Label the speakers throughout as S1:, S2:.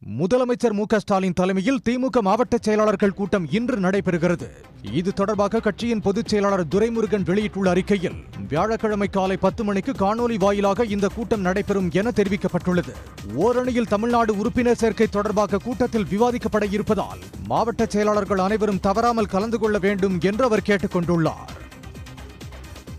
S1: முதலமைச்சர் மு க ஸ்டாலின் தலைமையில் திமுக மாவட்ட செயலாளர்கள் கூட்டம் இன்று நடைபெறுகிறது. இது தொடர்பாக கட்சியின் பொதுச் செயலாளர் துரைமுருகன் வெளியிட்டுள்ள அறிக்கையில், வியாழக்கிழமை காலை 10 மணிக்கு காணொலி வாயிலாக இந்த கூட்டம் நடைபெறும் என தெரிவிக்கப்பட்டுள்ளது. ஓரணியில் தமிழ்நாடு உறுப்பினர் சேர்க்கை தொடர்பாக கூட்டத்தில் விவாதிக்கப்பட இருப்பதால் மாவட்ட செயலாளர்கள் அனைவரும் தவறாமல் கலந்து கொள்ள வேண்டும் என்று அவர் கேட்டுக் கொண்டுள்ளார்.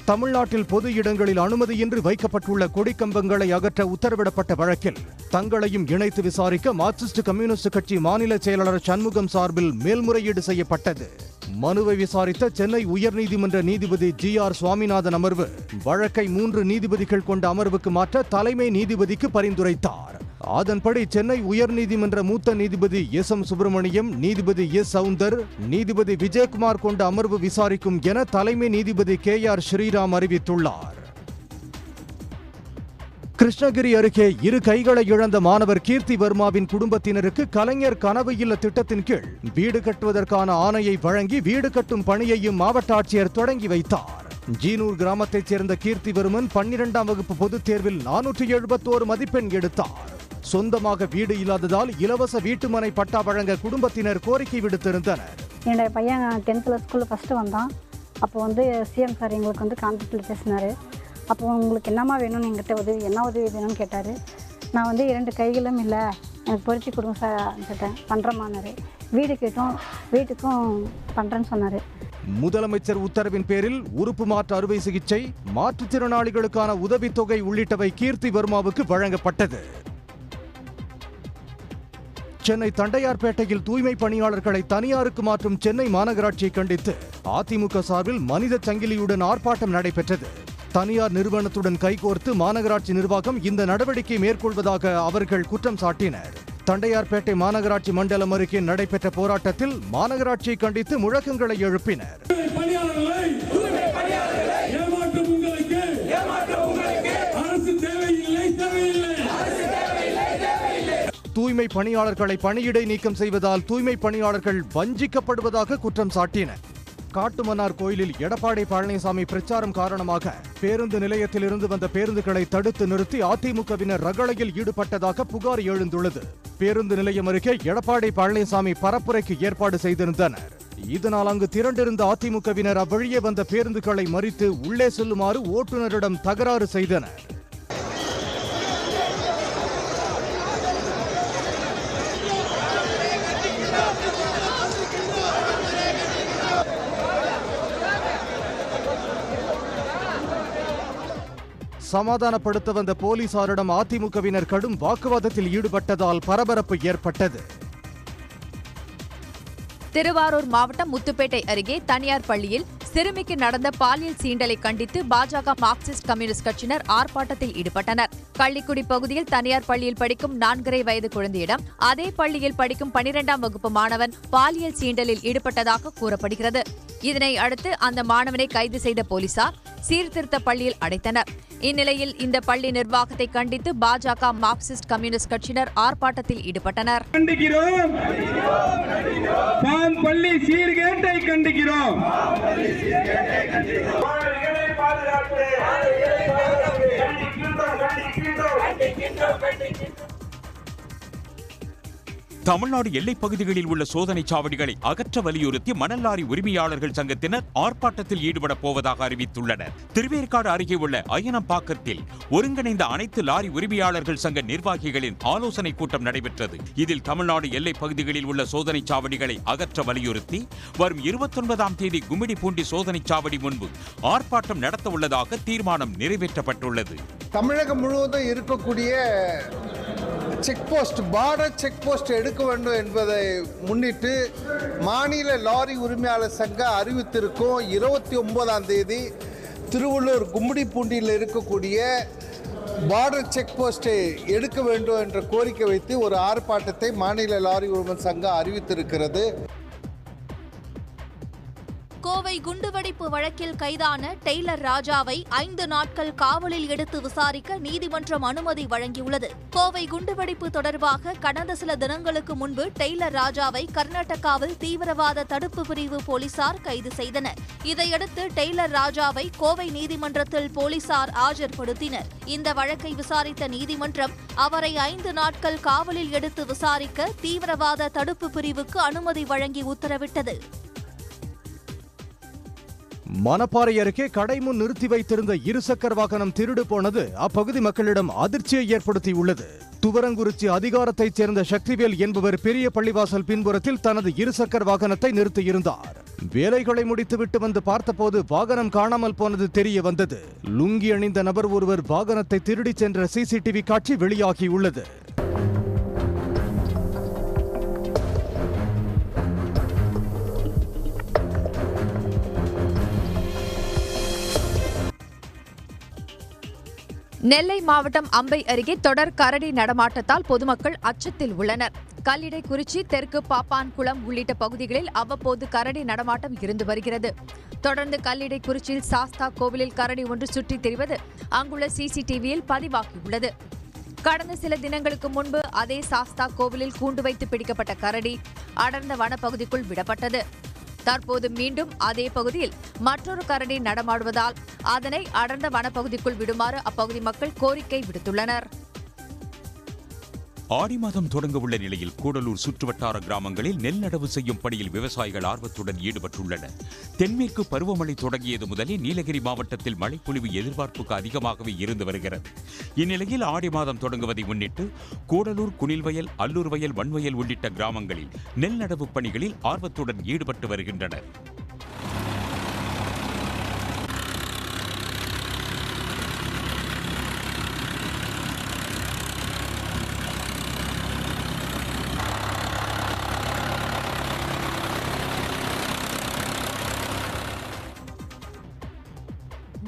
S1: தமிழ்நாட்டில் பொது இடங்களில் அனுமதியின்றி வைக்கப்பட்டுள்ள கொடிக்கம்பங்களை அகற்ற உத்தரவிடப்பட்ட வழக்கில் தங்களையும் இணைத்து விசாரிக்க மார்க்சிஸ்ட் கம்யூனிஸ்ட் கட்சி மாநில செயலாளர் சண்முகம் சார்பில் மேல்முறையீடு செய்யப்பட்டது. மனுவை விசாரித்த சென்னை உயர்நீதிமன்ற நீதிபதி ஜி.ஆர். சுவாமிநாதன் அமர்வு வழக்கை 3 நீதிபதிகள் கொண்ட அமர்வுக்கு மாற்ற தலைமை நீதிபதிக்கு பரிந்துரைத்தார். அதன்படி சென்னை உயர்நீதிமன்ற மூத்த நீதிபதி எஸ்.எம். சுப்பிரமணியம், நீதிபதி எஸ். சவுந்தர், நீதிபதி விஜயகுமார் கொண்ட அமர்வு விசாரிக்கும் என தலைமை நீதிபதி கே.ஆர். ஸ்ரீராம் அறிவித்துள்ளார். கிருஷ்ணகிரி அருகே 2 கைகளை இழந்த மாணவர் கீர்த்தி வர்மாவின் குடும்பத்தினருக்கு கலைஞர் கனவு இல்ல திட்டத்தின் கீழ் வீடு கட்டுவதற்கான ஆணையை வழங்கி வீடு கட்டும் பணியையும் மாவட்ட ஆட்சியர் தொடங்கி வைத்தார். ஜீனூர் கிராமத்தைச் சேர்ந்த கீர்த்தி வர்மன் 12ஆம் வகுப்பு பொதுத் தேர்வில் 471 மதிப்பெண் எடுத்தார். சொந்தமாக வீடு இல்லாததால் இலவச வீட்டுமனை பட்டா வழங்க குடும்பத்தினர் கோரிக்கை விடுத்திருந்தனர்.
S2: என்னுடைய பையன் 10th ஸ்கூலில் ஃபஸ்ட்டு வந்தான். அப்போ சிஎம் சார் எங்களுக்கு கான்டாக்டில் பேசினார். அப்போ உங்களுக்கு என்னம்மா வேணும்னு எங்கிட்ட என்ன உதவி வேணும்னு கேட்டார். நான் 2 கைகளும் இல்லை, எனக்கு பொறிச்சு கொடுங்க சார் கேட்டேன். பண்ணுறமானாரு. வீடு கேட்டோம், வீட்டுக்கும் பண்ணுறேன்னு சொன்னார்.
S1: முதலமைச்சர் உத்தரவின் பேரில் உறுப்பு மாற்று அறுவை சிகிச்சை, மாற்றுத்திறனாளிகளுக்கான உதவித்தொகை உள்ளிட்டவை கீர்த்தி வர்மாவுக்கு வழங்கப்பட்டது. சென்னை தண்டையார்பேட்டையில் தூய்மை பணியாளர்களை தனியாருக்கு மாற்றும் சென்னை மாநகராட்சியை கண்டித்து அதிமுக சார்பில் மனித சங்கிலியுடன் ஆர்ப்பாட்டம் நடைபெற்றது. தனியார் நிறுவனத்துடன் கைகோர்த்து மாநகராட்சி நிர்வாகம் இந்த நடவடிக்கை மேற்கொள்வதாக அவர்கள் குற்றம் சாட்டினர். தண்டையார்பேட்டை மாநகராட்சி மண்டலம் அருகே நடைபெற்ற போராட்டத்தில் மாநகராட்சியை கண்டித்து முழக்கங்களை எழுப்பினர். தூய்மை பணியாளர்களை பணியிடை நீக்கம் செய்வதால் தூய்மை பணியாளர்கள் வஞ்சிக்கப்படுவதாக குற்றம் சாட்டினர். காட்டுமன்னார் கோயிலில் எடப்பாடி பழனிசாமி பிரச்சாரம் காரணமாக பேருந்து நிலையத்தில் இருந்து வந்த பேருந்துகளை தடுத்து நிறுத்தி அதிமுகவினர் ரகளையில் ஈடுபட்டதாக புகார் எழுந்துள்ளது. பேருந்து நிலையம் அருகே எடப்பாடி பழனிசாமி பரப்புரைக்கு ஏற்பாடு செய்திருந்தனர். இதனால் அங்கு திரண்டிருந்த அதிமுகவினர் அவ்வழியே வந்த பேருந்துகளை மறித்து உள்ளே செல்லுமாறு ஓட்டுநரிடம் தகராறு செய்தனர். சமாதானப்படுத்த வந்த போலீசாரிடம் அதிமுகவினர் கடும் வாக்குவாதத்தில் ஈடுபட்டதால் பரபரப்பு ஏற்பட்டது.
S3: திருவாரூர் மாவட்டம் முத்துப்பேட்டை அருகே தனியார் பள்ளியில் சிறுமிக்கு நடந்த பாலியல் சீண்டலை கண்டித்து பாஜக மார்க்சிஸ்ட் கம்யூனிஸ்ட் கட்சியினர் ஆர்ப்பாட்டத்தில் ஈடுபட்டனர். கள்ளிக்குடி பகுதியில் தனியார் பள்ளியில் படிக்கும் 4.5 வயது குழந்தையிடம் அதே பள்ளியில் படிக்கும் 12ஆம் வகுப்பு மாணவன் பாலியல் சீண்டலில் ஈடுபட்டதாக கூறப்படுகிறது. இதனை அடுத்து அந்த மாணவனை கைது செய்த போலீசார் சீர்திருத்த பள்ளியில் அடைத்தனர். இந்நிலையில் இந்த பள்ளி நிர்வாகத்தை கண்டித்து பாஜக மார்க்சிஸ்ட் கம்யூனிஸ்ட் கட்சியினர் ஆர்ப்பாட்டத்தில் ஈடுபட்டனர்.
S4: பள்ளி சீர்கேட்டை கண்டிக்கிறோம்.
S5: தமிழ்நாடு எல்லைப் பகுதிகளில் உள்ள சோதனை சாவடிகளை அகற்ற வலியுறுத்தி மணல் லாரி உரிமையாளர்கள் சங்கத்தினர் ஆர்ப்பாட்டத்தில் ஈடுபட போவதாக அறிவித்துள்ளனர். திருவேற்காடு அருகே உள்ள அய்யனம்பாக்கத்தில் ஒருங்கிணைந்த அனைத்து லாரி உரிமையாளர்கள் சங்க நிர்வாகிகளின் ஆலோசனை கூட்டம் நடைபெற்றது. இதில் தமிழ்நாடு எல்லைப் பகுதிகளில் உள்ள சோதனை சாவடிகளை அகற்ற வலியுறுத்தி வரும் 29ஆம் தேதி கும்மிடிப்பூண்டி சோதனை சாவடி முன்பு ஆர்ப்பாட்டம் நடத்த உள்ளதாக தீர்மானம் நிறைவேற்றப்பட்டுள்ளது.
S6: தமிழகம் முழுவதும் இருக்கக்கூடிய செக்போஸ்ட், பார்டர் செக்போஸ்ட் எடுக்க வேண்டும் என்பதை முன்னிட்டு மாநில லாரி உரிமையாளர் சங்கம் அறிவித்திருக்கும் 29ஆம் தேதி திருவள்ளூர் கும்மிடிப்பூண்டியில் இருக்கக்கூடிய பார்டர் செக்போஸ்டை எடுக்க வேண்டும் என்ற கோரிக்கை வைத்து ஒரு ஆர்ப்பாட்டத்தை மாநில லாரி உரிமையாளர் சங்கம் அறிவித்திருக்கிறது.
S3: கோவை
S7: கோவை குண்டுவெடிப்பு வழக்கில் கைதான டெய்லர் ராஜாவை 5 நாட்கள் காவலில் எடுத்து விசாரிக்க நீதிமன்றம் அனுமதி வழங்கியுள்ளது. கோவை குண்டுவெடிப்பு தொடர்பாக கடந்த சில தினங்களுக்கு முன்பு டெய்லர் ராஜாவை கர்நாடகாவில் தீவிரவாத தடுப்பு பிரிவு போலீசார் கைது செய்தனர். இதையடுத்து டெய்லர் ராஜாவை கோவை நீதிமன்றத்தில் போலீசார் ஆஜர்படுத்தினர். இந்த வழக்கை விசாரித்த நீதிமன்றம் அவரை 5 நாட்கள் காவலில் எடுத்து விசாரிக்க தீவிரவாத தடுப்பு பிரிவுக்கு அனுமதி வழங்கி உத்தரவிட்டது.
S1: மணப்பாறை அருகே கடை முன் நிறுத்தி வைத்திருந்த இருசக்கர வாகனம் திருடு போனது அப்பகுதி மக்களிடம் அதிர்ச்சியை ஏற்படுத்தியுள்ளது. துவரங்குறிச்சி அதிகாரத்தைச் சேர்ந்த சக்திவேல் என்பவர் பெரிய பள்ளிவாசல் பின்புறத்தில் தனது இருசக்கர வாகனத்தை நிறுத்தியிருந்தார். வேலைகளை முடித்துவிட்டு வந்து பார்த்தபோது வாகனம் காணாமல் போனது தெரிய வந்தது. லுங்கி அணிந்த நபர் ஒருவர் வாகனத்தை திருடிச் சென்ற சிசிடிவி காட்சி வெளியாகியுள்ளது.
S3: நெல்லை மாவட்டம் அம்பை அருகே தொடர் கரடி நடமாட்டத்தால் பொதுமக்கள் அச்சத்தில் உள்ளனர். கல்லிடைக்குறிச்சி, தெற்கு பாப்பான்குளம் உள்ளிட்ட பகுதிகளில் அவ்வப்போது கரடி நடமாட்டம் இருந்து வருகிறது. தொடர்ந்து கல்லிடைக்குறிச்சியில் சாஸ்தா கோவிலில் கரடி ஒன்று சுற்றித் திரிவது அங்குள்ள சிசிடிவியில் பதிவாகியுள்ளது. கடந்த சில தினங்களுக்கு முன்பு அதே சாஸ்தா கோவிலில் கூண்டு வைத்து பிடிக்கப்பட்ட கரடி அடர்ந்த வனப்பகுதிக்குள் விடப்பட்டது. தற்போது மீண்டும் அதே பகுதியில் மற்றொரு கரடி நடமாடுவதால் அதனை அடர்ந்த வனப்பகுதிக்குள் விடுமாறு அப்பகுதி மக்கள் கோரிக்கை விடுத்துள்ளனர்.
S5: ஆடி மாதம் தொடங்க உள்ள நிலையில் கூடலூர் சுற்றுவட்டார கிராமங்களில் நெல் நடவு செய்யும் பணியில் விவசாயிகள் ஆர்வத்துடன் ஈடுபட்டுள்ளனர். தென்மேற்கு பருவமழை தொடங்கியது முதலே நீலகிரி மாவட்டத்தில் மழைப்பொழிவு எதிர்பார்ப்புக்கு அதிகமாகவே இருந்து வருகிறது. இந்நிலையில் ஆடி மாதம் தொடங்குவதை முன்னிட்டு கூடலூர், குனில்வயல், அல்லூர் வயல், வன்வயல் உள்ளிட்ட கிராமங்களில் நெல் நடவு பணிகளில் ஆர்வத்துடன் ஈடுபட்டு வருகின்றனர்.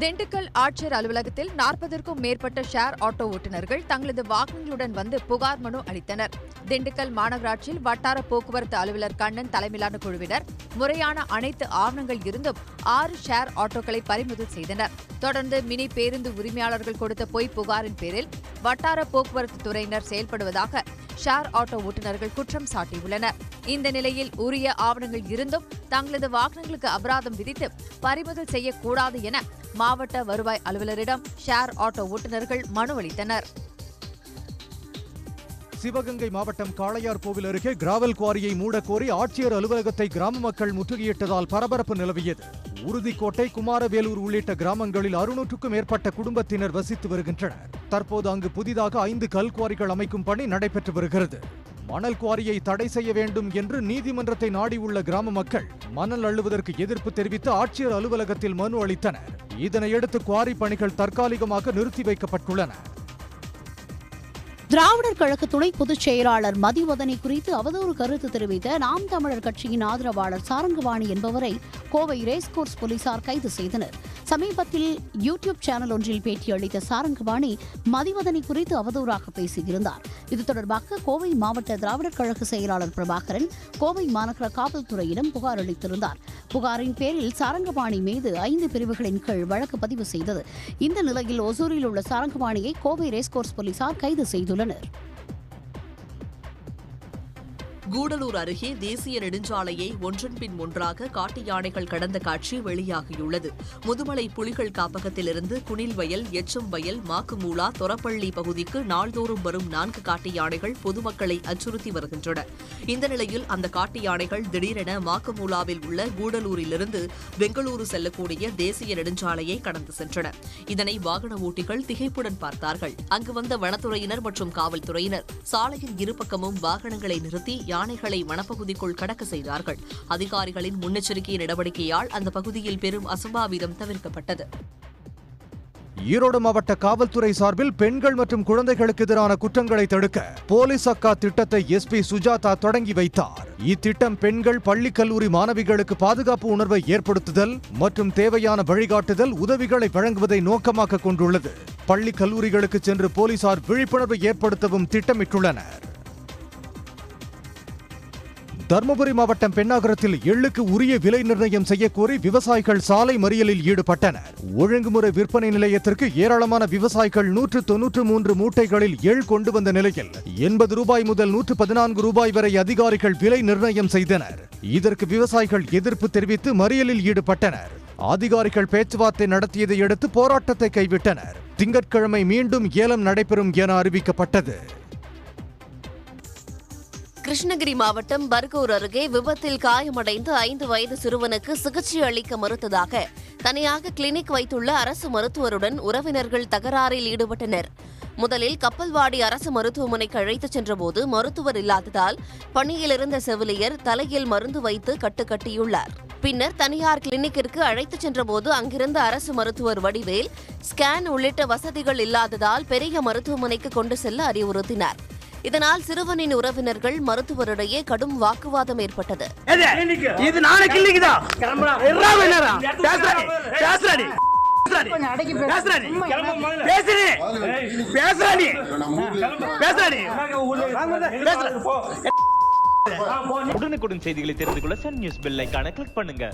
S3: திண்டுக்கல் ஆட்சியர் அலுவலகத்தில் 40க்கும் மேற்பட்ட ஷேர் ஆட்டோ ஓட்டுநர்கள் தங்களது வாகனங்களுடன் வந்து புகார் மனு அளித்தனர். திண்டுக்கல் மாநகராட்சியில் வட்டார போக்குவரத்து அலுவலர் கண்ணன் தலைமையிலான குழுவினர் முறையான அனைத்து ஆவணங்கள் இருந்தும் 6 ஷேர் ஆட்டோக்களை பறிமுதல் செய்தனர். தொடர்ந்து மினி பேருந்து உரிமையாளர்கள் கொடுத்த பொய் புகாரின் பேரில் வட்டார போக்குவரத்து துறையினர் செயல்படுவதாக ஷேர் ஆட்டோ ஓட்டுநர்கள் குற்றம் சாட்டியுள்ளனர். இந்த நிலையில் உரிய ஆவணங்கள் இருந்தும் தங்களது வாகனங்களுக்கு அபராதம் விதித்து பறிமுதல் செய்யக்கூடாது என மாவட்ட வருவாய் அலுவலரிடம் ஷேர் ஆட்டோ ஓட்டுநர்கள் மனு அளித்தனர்.
S1: சிவகங்கை மாவட்டம் காளையார் கோவில் அருகே கிராவல் குவாரியை மூடக்கோரி ஆட்சியர் அலுவலகத்தை கிராம மக்கள் முற்றுகையிட்டதால் பரபரப்பு நிலவியது. உறுதிக்கோட்டை, குமாரவேலூர் உள்ளிட்ட கிராமங்களில் 600க்கும் மேற்பட்ட குடும்பத்தினர் வசித்து வருகின்றனர். தற்போது அங்கு புதிதாக 5 கல் குவாரிகள் அமைக்கும் பணி நடைபெற்று வருகிறது. மணல் குவாரியை தடை செய்ய வேண்டும் என்று நீதிமன்றத்தை நாடியுள்ள கிராம மக்கள் மணல் அள்ளுவதற்கு எதிர்ப்பு தெரிவித்து ஆட்சியர் அலுவலகத்தில் மனு அளித்தனர். இதனையடுத்து குவாரி பணிகள் தற்காலிகமாக நிறுத்தி வைக்கப்பட்டுள்ளன.
S8: திராவிடர் கழக துணை பொதுச் செயலாளர் மதிவதனி குறித்து அவதூறு கருத்து தெரிவித்த நாம் தமிழர் கட்சியின் ஆதரவாளர் சாரங்கவாணி என்பவரை கோவை ரேஸ்கோர்ஸ் போலீசார் கைது செய்தனர். சமீபத்தில் யூடியூப் சேனல் ஒன்றில் பேட்டியளித்த சாரங்கவாணி மதிவதனி குறித்து அவதூறாக பேசியிருந்தார். இது தொடர்பாக கோவை மாவட்ட திராவிடர் கழக செயலாளர் பிரபாகரன் கோவை மாநகர காவல்துறையிடம் புகார் அளித்திருந்தார். புகாரின் பேரில் சாரங்கவாணி மீது 5 பிரிவுகளின் கீழ் வழக்கு பதிவு செய்தது. இந்த நிலையில் ஒசூரில் உள்ள சாரங்கவாணியை கோவை ரேஸ்கோர்ஸ் போலீசார் கைது செய்துள்ளனர்.
S9: கூடலூர் அருகே தேசிய நெடுஞ்சாலையை ஒன்றன் பின் ஒன்றாக காட்டு யானைகள் கடந்த காட்சி வெளியாகியுள்ளது. முதுமலை புலிகள் காப்பகத்திலிருந்து குனில்வயல், எச்சம்வயல், மாக்குமூலா, தொரப்பள்ளி பகுதிக்கு நாள்தோறும் வரும் 4 காட்டு யானைகள் பொதுமக்களை அச்சுறுத்தி வருகின்றன. இந்த நிலையில் அந்த காட்டு யானைகள் திடீரென மாக்குமூலாவில் உள்ள கூடலூரிலிருந்து பெங்களூரு செல்லக்கூடிய தேசிய நெடுஞ்சாலையை கடந்து சென்றன. இதனை வாகன ஓட்டிகள் திகைப்புடன் பார்த்தார்கள். அங்கு வந்த வனத்துறையினர் மற்றும் காவல்துறையினர் சாலையின் இருபக்கமும் வாகனங்களை நிறுத்தி யானைகளை வனப்பகுதிக்குள் கடக்க செய்தார்கள். அதிகாரிகளின் முன்னெச்சரிக்கை நடவடிக்கையால் அந்த பகுதியில் பெரும் அசம்பாவிதம் தவிர்க்கப்பட்டது.
S1: ஈரோடு மாவட்ட காவல்துறை சார்பில் பெண்கள் மற்றும் குழந்தைகளுக்கு எதிரான குற்றங்களை தடுக்க போலீஸ் அக்கா திட்டத்தை எஸ்பி சுஜாதா தொடங்கி வைத்தார். இத்திட்டம் பெண்கள், பள்ளி, கல்லூரி மாணவிகளுக்கு பாதுகாப்பு உணர்வை ஏற்படுத்துதல் மற்றும் தேவையான வழிகாட்டுதல் உதவிகளை வழங்குவதை நோக்கமாக கொண்டுள்ளது. பள்ளி, கல்லூரிகளுக்கு சென்று போலீசார் விழிப்புணர்வை ஏற்படுத்தவும் திட்டமிட்டுள்ளனர். தருமபுரி மாவட்டம் பெண்ணாகரத்தில் எள்ளுக்கு உரிய விலை நிர்ணயம் செய்யக்கோரி விவசாயிகள் சாலை மறியலில் ஈடுபட்டனர். ஒழுங்குமுறை விற்பனை நிலையத்திற்கு ஏராளமான விவசாயிகள் 193 மூட்டைகளில் எள் கொண்டு வந்த நிலையில் 80 ரூபாய் முதல் 114 ரூபாய் வரை அதிகாரிகள் விலை நிர்ணயம் செய்தனர். இதற்கு விவசாயிகள் எதிர்ப்பு தெரிவித்து மறியலில் ஈடுபட்டனர். அதிகாரிகள் பேச்சுவார்த்தை நடத்தியதை அடுத்து போராட்டத்தை கைவிட்டனர். திங்கட்கிழமை மீண்டும் ஏலம் நடைபெறும் என அறிவிக்கப்பட்டது.
S10: கிருஷ்ணகிரி மாவட்டம் பர்கூர் அருகே விபத்தில் காயமடைந்த 5 வயது சிறுவனுக்கு சிகிச்சை அளிக்க மறுத்ததாக தனியாக கிளினிக் வைத்துள்ள அரசு மருத்துவருடன் உறவினர்கள் தகராறில் ஈடுபட்டனர். முதலில் கப்பல்வாடி அரசு மருத்துவமனைக்கு அழைத்துச் சென்றபோது மருத்துவர் இல்லாததால் பணியில் இருந்த செவிலியர் தலையில் மருந்து வைத்து கட்டுக்கட்டியுள்ளார். பின்னர் தனியார் கிளினிக்கிற்கு அழைத்துச் சென்றபோது அங்கிருந்த அரசு மருத்துவர் வடிவேல் ஸ்கேன் உள்ளிட்ட வசதிகள் இல்லாததால் பெரிய மருத்துவமனைக்கு கொண்டு செல்ல அறிவுறுத்தினார். இதனால் சிறுவனின் உறவினர்கள் மருத்துவரிடையே கடும் வாக்குவாதம் ஏற்பட்டது.
S11: உடனுக்குடன் செய்திகளை தெரிந்து கொள்ள சன் நியூஸ் பெல் ஐகானை கிளிக் பண்ணுங்க.